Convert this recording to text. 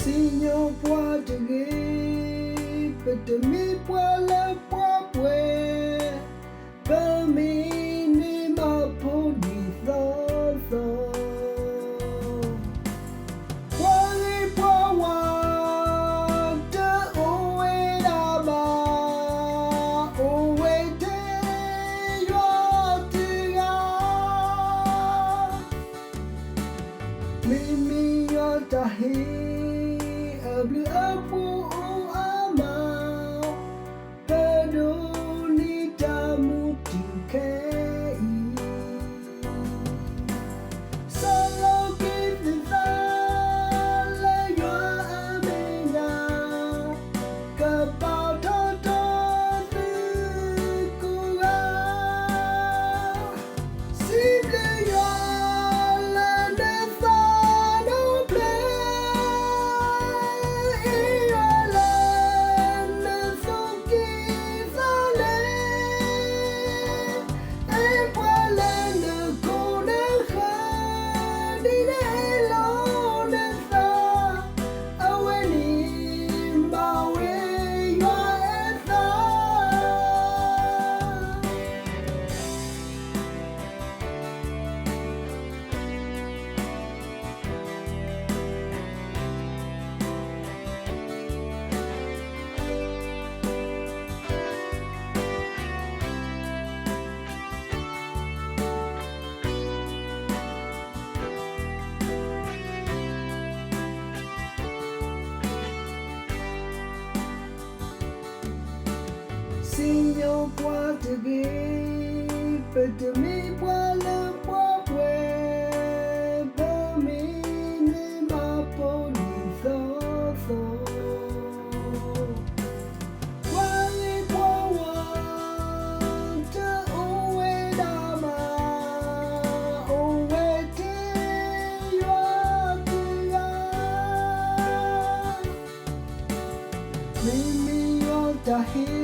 Signor può dire per mi può la può per me ne ma può di so quali può wa te o e la ba o e te yo te ya mi yo ta he blue apple ama pedonita mutikei solo give the la yo amenya kabao to kuga simple yo la nesa no play Signor può te per me può la può per me ne ma può di so quali può wa te o e da ma o e te yo te ya mi yo ta he